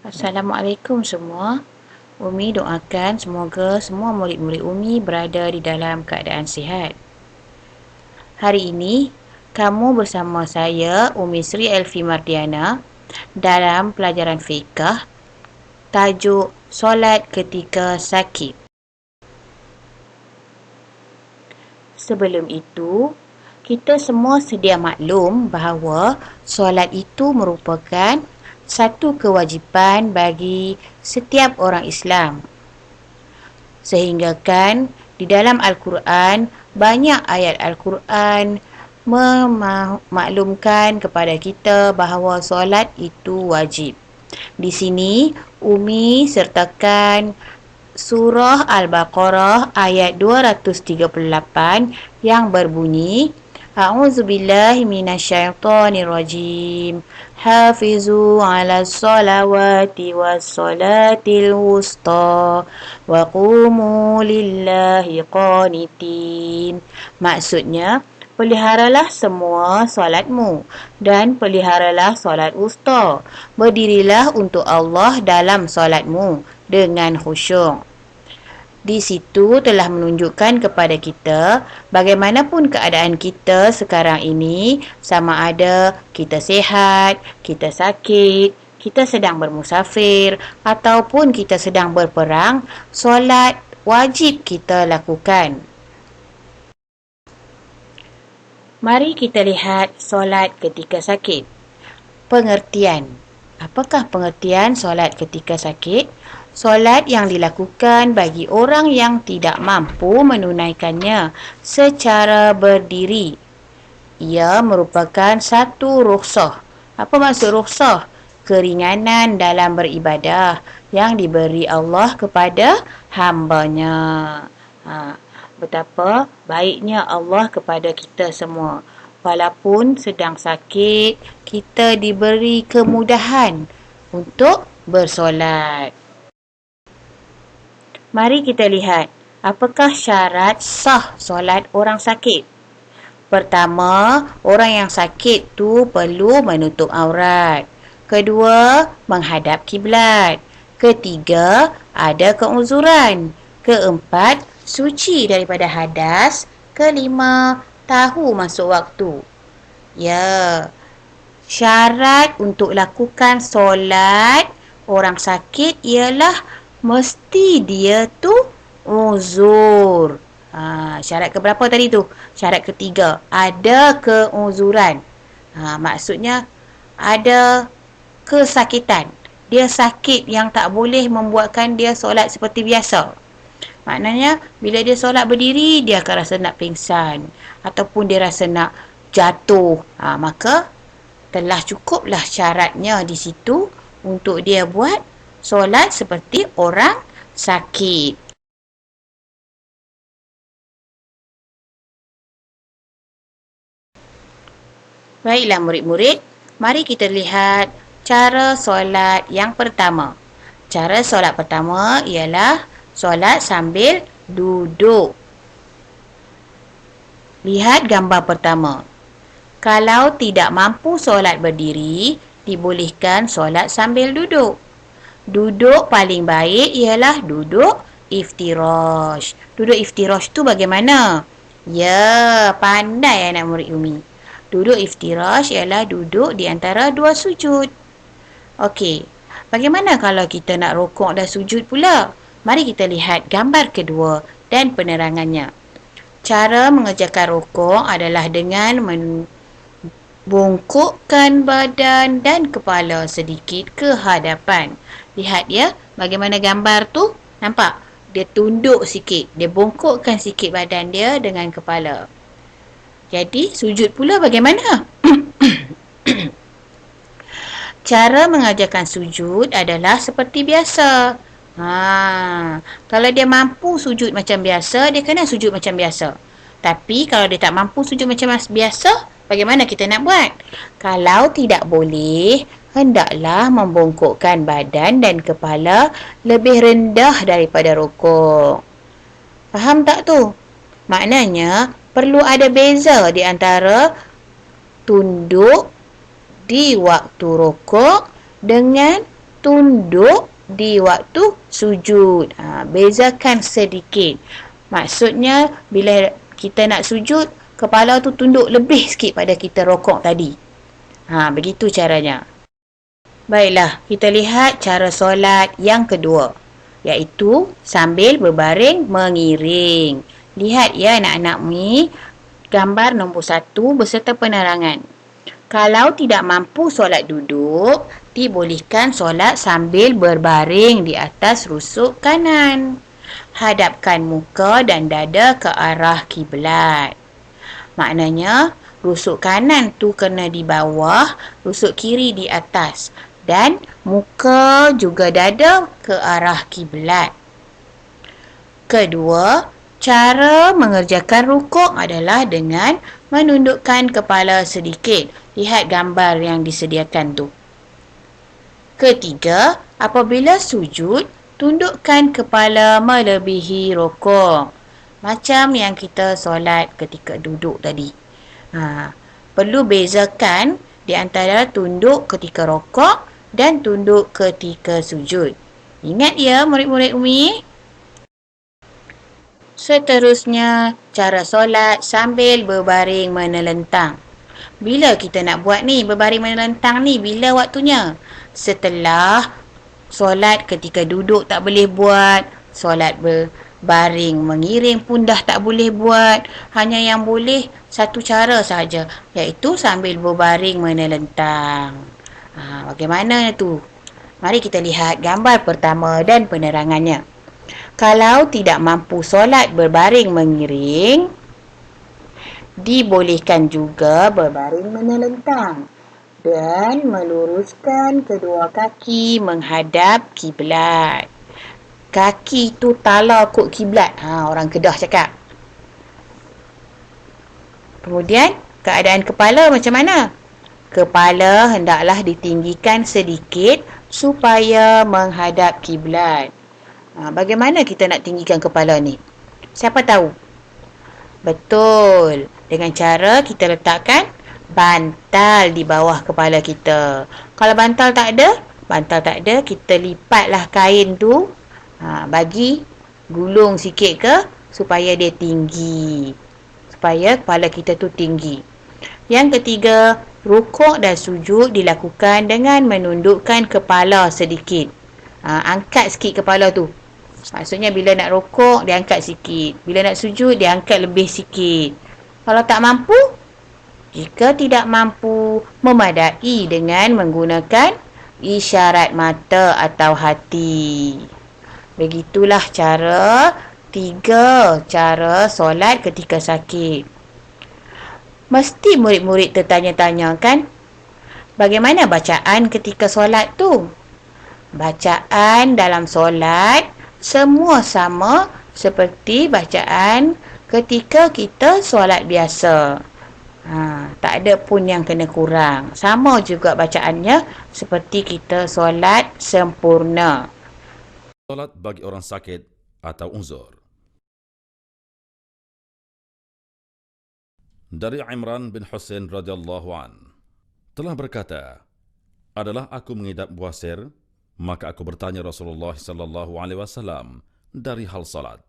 Assalamualaikum semua. Umi doakan semoga semua murid-murid Umi berada di dalam keadaan sihat. Hari ini, kamu bersama saya, Umi Sri Elfi Mardiana, dalam pelajaran fiqh, tajuk Solat Ketika Sakit. Sebelum itu, kita semua sedia maklum bahawa solat itu merupakan satu kewajipan bagi setiap orang Islam. Sehingga kan di dalam Al-Quran, banyak ayat Al-Quran memaklumkan kepada kita bahawa solat itu wajib. Di sini, Umi sertakan Surah Al-Baqarah ayat 238 yang berbunyi, A'udzubillahi minasyaitonirrajim. Hafizu 'alas salawati was salatil wusta wa qumu lillahi qanitin. Maksudnya, peliharalah semua solatmu dan peliharalah solat wusta. Berdirilah untuk Allah dalam solatmu dengan khusyuk. Di situ telah menunjukkan kepada kita bagaimanapun keadaan kita sekarang ini, sama ada kita sihat, kita sakit, kita sedang bermusafir ataupun kita sedang berperang, solat wajib kita lakukan. Mari kita lihat solat ketika sakit. Pengertian. Apakah pengertian solat ketika sakit? Solat yang dilakukan bagi orang yang tidak mampu menunaikannya secara berdiri. Ia merupakan satu rukhsah. Apa maksud rukhsah? Keringanan dalam beribadah yang diberi Allah kepada hamba-Nya. Betapa baiknya Allah kepada kita semua. Walaupun sedang sakit, kita diberi kemudahan untuk bersolat. Mari kita lihat, apakah syarat sah solat orang sakit? Pertama, orang yang sakit tu perlu menutup aurat. Kedua, menghadap kiblat. Ketiga, ada keuzuran. Keempat, suci daripada hadas. Kelima, tahu masuk waktu. Ya, syarat untuk lakukan solat orang sakit ialah mesti dia tu uzur. Syarat keberapa tadi tu? Syarat ketiga, ada keuzuran. Maksudnya ada kesakitan. Dia sakit yang tak boleh membuatkan dia solat seperti biasa. Maknanya, bila dia solat berdiri, dia akan rasa nak pingsan. Ataupun dia rasa nak jatuh. Maka, telah cukuplah syaratnya di situ untuk dia buat solat seperti orang sakit. Baiklah murid-murid, mari kita lihat cara solat yang pertama. Cara solat pertama ialah solat sambil duduk. Lihat gambar pertama. Kalau tidak mampu solat berdiri, dibolehkan solat sambil duduk. Duduk paling baik ialah duduk iftirash. Duduk iftirash tu bagaimana? Ya, pandai anak murid Umi. Duduk iftirash ialah duduk di antara dua sujud. Okey, bagaimana kalau kita nak rokok dan sujud pula? Mari kita lihat gambar kedua dan penerangannya. Cara mengerjakan rokok adalah dengan membungkukkan badan dan kepala sedikit ke hadapan. Lihat ya, bagaimana gambar tu? Nampak? Dia tunduk sikit. Dia bongkokkan sikit badan dia dengan kepala. Jadi, sujud pula bagaimana? Cara mengajarkan sujud adalah seperti biasa. Kalau dia mampu sujud macam biasa, dia kena sujud macam biasa. Tapi, kalau dia tak mampu sujud macam biasa, bagaimana kita nak buat? Kalau tidak boleh, hendaklah membongkokkan badan dan kepala lebih rendah daripada rukuk. Faham tak tu? Maknanya, perlu ada beza di antara tunduk di waktu rukuk dengan tunduk di waktu sujud. Bezakan sedikit. Maksudnya bila kita nak sujud, kepala tu tunduk lebih sikit pada kita rokok tadi. Begitu caranya. Baiklah, kita lihat cara solat yang kedua, iaitu sambil berbaring mengiring. Lihat ya anak-anak ni, gambar nombor 1 beserta penerangan. Kalau tidak mampu solat duduk, dibolehkan solat sambil berbaring di atas rusuk kanan. Hadapkan muka dan dada ke arah kiblat. Maknanya, rusuk kanan tu kena di bawah, rusuk kiri di atas. Dan muka juga dada ke arah kiblat. Kedua, cara mengerjakan rukuk adalah dengan menundukkan kepala sedikit. Lihat gambar yang disediakan tu. Ketiga, apabila sujud, tundukkan kepala melebihi rukuk. Macam yang kita solat ketika duduk tadi. Perlu bezakan di antara tunduk ketika rukuk dan tunduk ketika sujud. Ingat ya murid-murid Umi? Seterusnya, cara solat sambil berbaring menelentang. Bila kita nak buat ni, berbaring menelentang ni, bila waktunya? Setelah solat ketika duduk tak boleh buat, solat berbaring mengiring pun dah tak boleh buat. Hanya yang boleh satu cara saja, iaitu sambil berbaring menelentang. Bagaimana tu? Mari kita lihat gambar pertama dan penerangannya. Kalau tidak mampu solat berbaring mengiring, dibolehkan juga berbaring menelentang dan meluruskan kedua kaki menghadap kiblat. Kaki tu tala kod kiblat. Orang Kedah cakap. Kemudian, keadaan kepala macam mana? Kepala hendaklah ditinggikan sedikit supaya menghadap kiblat. Bagaimana kita nak tinggikan kepala ni? Siapa tahu? Betul. Dengan cara kita letakkan bantal di bawah kepala kita. Kalau bantal tak ada, kita lipatlah kain tu. Bagi gulung sikit ke supaya dia tinggi. Supaya kepala kita tu tinggi. Yang ketiga, rukuk dan sujud dilakukan dengan menundukkan kepala sedikit. Angkat sikit kepala tu. Maksudnya bila nak rukuk, dia angkat sikit. Bila nak sujud, dia angkat lebih sikit. Kalau tak mampu, jika tidak mampu, memadai dengan menggunakan isyarat mata atau hati. Begitulah tiga cara solat ketika sakit. Mesti murid-murid tertanya-tanya kan? Bagaimana bacaan ketika solat tu? Bacaan dalam solat semua sama seperti bacaan ketika kita solat biasa. Tak ada pun yang kena kurang. Sama juga bacaannya seperti kita solat sempurna. Solat bagi orang sakit atau uzur. Dari Imran bin Husain radhiyallahu an telah berkata, adalah aku mengidap buasir, maka aku bertanya Rasulullah sallallahu alaihi wasallam dari hal salat.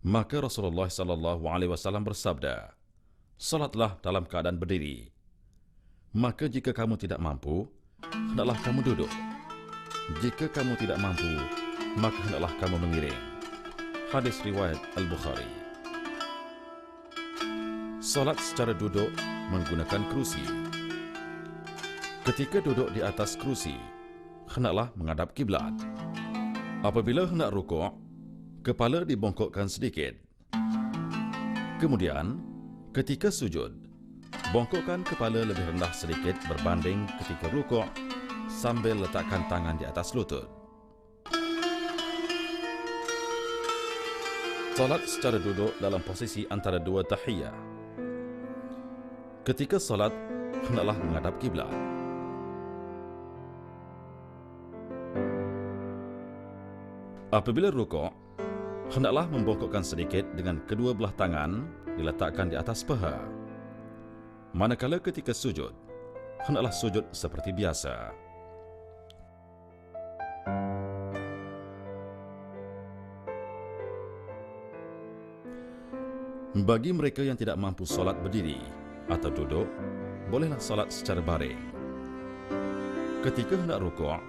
Maka Rasulullah sallallahu alaihi wasallam bersabda, salatlah dalam keadaan berdiri. Maka jika kamu tidak mampu, hendaklah kamu duduk. Jika kamu tidak mampu, maka hendaklah kamu mengiring. Hadis riwayat Al-Bukhari. Solat secara duduk menggunakan kerusi. Ketika duduk di atas kerusi, hendaklah menghadap kiblat. Apabila hendak rukuk, kepala dibongkokkan sedikit. Kemudian, ketika sujud, bongkokkan kepala lebih rendah sedikit berbanding ketika rukuk sambil letakkan tangan di atas lutut. Solat secara duduk dalam posisi antara dua tahiyah. Ketika solat, hendaklah menghadap kiblat. Apabila rukuk, hendaklah membongkokkan sedikit dengan kedua belah tangan diletakkan di atas paha. Manakala ketika sujud, hendaklah sujud seperti biasa. Bagi mereka yang tidak mampu solat berdiri atau duduk, bolehlah solat secara baring. Ketika hendak rukuk,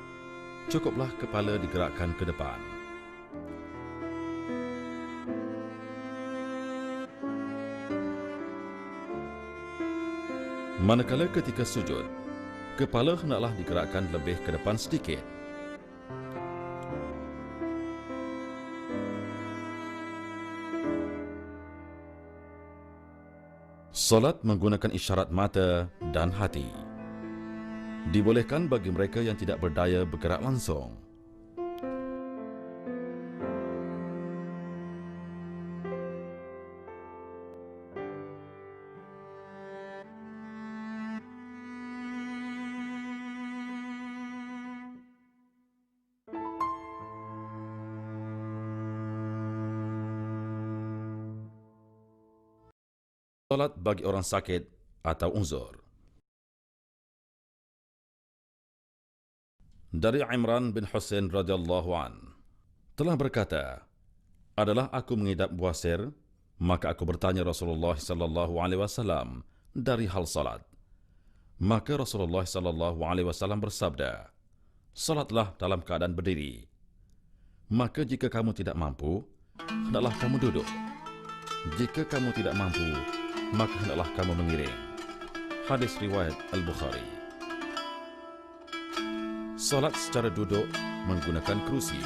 cukuplah kepala digerakkan ke depan. Manakala ketika sujud, kepala hendaklah digerakkan lebih ke depan sedikit. Solat menggunakan isyarat mata dan hati. Dibolehkan bagi mereka yang tidak berdaya bergerak langsung. Solat bagi orang sakit atau uzur. Dari Imran bin Husain radhiyallahu an telah berkata, adalah aku mengidap buasir, maka aku bertanya Rasulullah sallallahu alaihi wasallam dari hal salat. Maka Rasulullah sallallahu alaihi wasallam bersabda, salatlah dalam keadaan berdiri. Maka jika kamu tidak mampu, hendaklah kamu duduk. Jika kamu tidak mampu, maka hendaklah kamu mengiring. Hadis riwayat Al-Bukhari. Solat secara duduk menggunakan kerusi.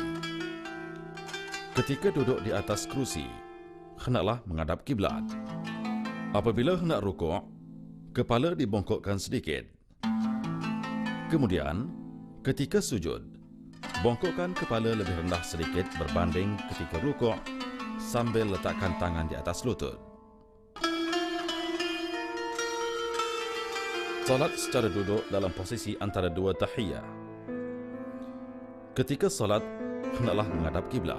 Ketika duduk di atas kerusi, hendaklah menghadap kiblat. Apabila hendak rukuk, kepala dibongkokkan sedikit. Kemudian, ketika sujud, bongkokkan kepala lebih rendah sedikit berbanding ketika rukuk sambil letakkan tangan di atas lutut. Solat secara duduk dalam posisi antara dua tahiyah. Ketika solat, hendaklah menghadap kiblat.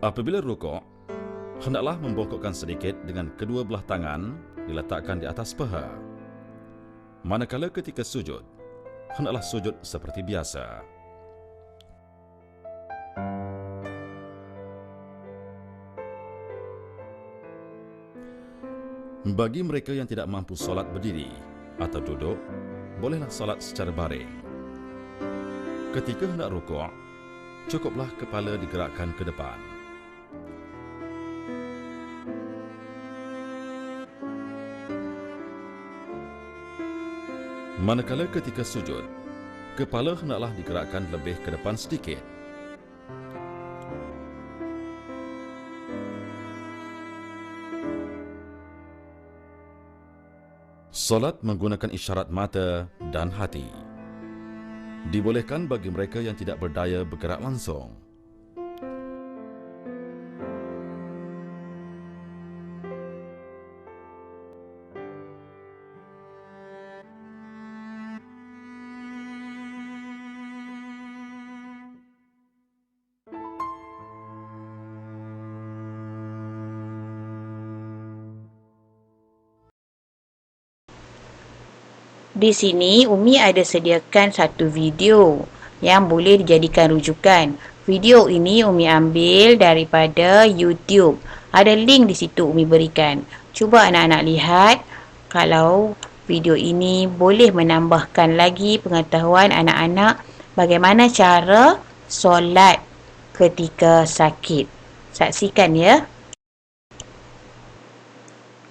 Apabila rukuk, hendaklah membongkokkan sedikit dengan kedua belah tangan diletakkan di atas paha. Manakala ketika sujud, hendaklah sujud seperti biasa. Bagi mereka yang tidak mampu solat berdiri atau duduk, bolehlah solat secara baring. Ketika hendak rukuk, cukuplah kepala digerakkan ke depan. Manakala ketika sujud, kepala hendaklah digerakkan lebih ke depan sedikit. Solat menggunakan isyarat mata dan hati. Dibolehkan bagi mereka yang tidak berdaya bergerak langsung. Di sini Umi ada sediakan satu video yang boleh dijadikan rujukan. Video ini Umi ambil daripada YouTube. Ada link di situ Umi berikan. Cuba anak-anak lihat kalau video ini boleh menambahkan lagi pengetahuan anak-anak bagaimana cara solat ketika sakit. Saksikan ya.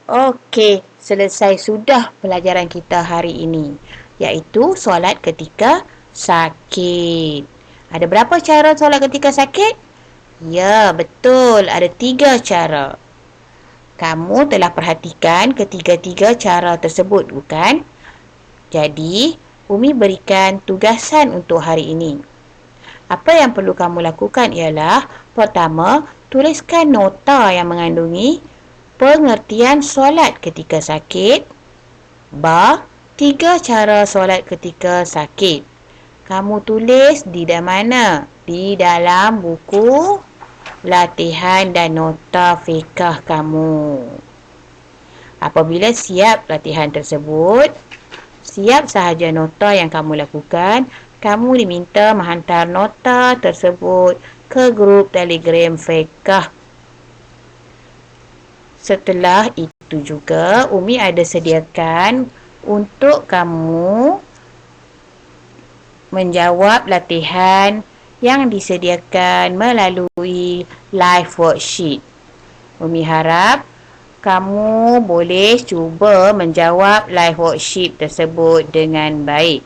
Okey, selesai sudah pelajaran kita hari ini, iaitu solat ketika sakit. Ada berapa cara solat ketika sakit? Ya, betul. Ada 3 cara. Kamu telah perhatikan ketiga-tiga cara tersebut, bukan? Jadi, Umi berikan tugasan untuk hari ini. Apa yang perlu kamu lakukan ialah, pertama, tuliskan nota yang mengandungi pengertian solat ketika sakit. 3 cara solat ketika sakit. Kamu tulis di mana? Di dalam buku latihan dan nota fiqh kamu. Apabila siap latihan tersebut, siap sahaja nota yang kamu lakukan, kamu diminta menghantar nota tersebut ke grup Telegram Fiqh. Setelah itu juga, Umi ada sediakan untuk kamu menjawab latihan yang disediakan melalui live worksheet. Umi harap kamu boleh cuba menjawab live worksheet tersebut dengan baik.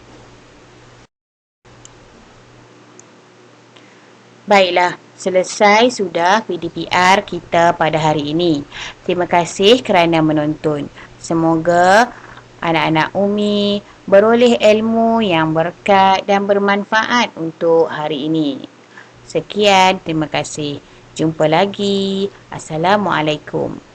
Baiklah, selesai sudah PDPR kita pada hari ini. Terima kasih kerana menonton. Semoga anak-anak Umi beroleh ilmu yang berkat dan bermanfaat untuk hari ini. Sekian, terima kasih. Jumpa lagi. Assalamualaikum.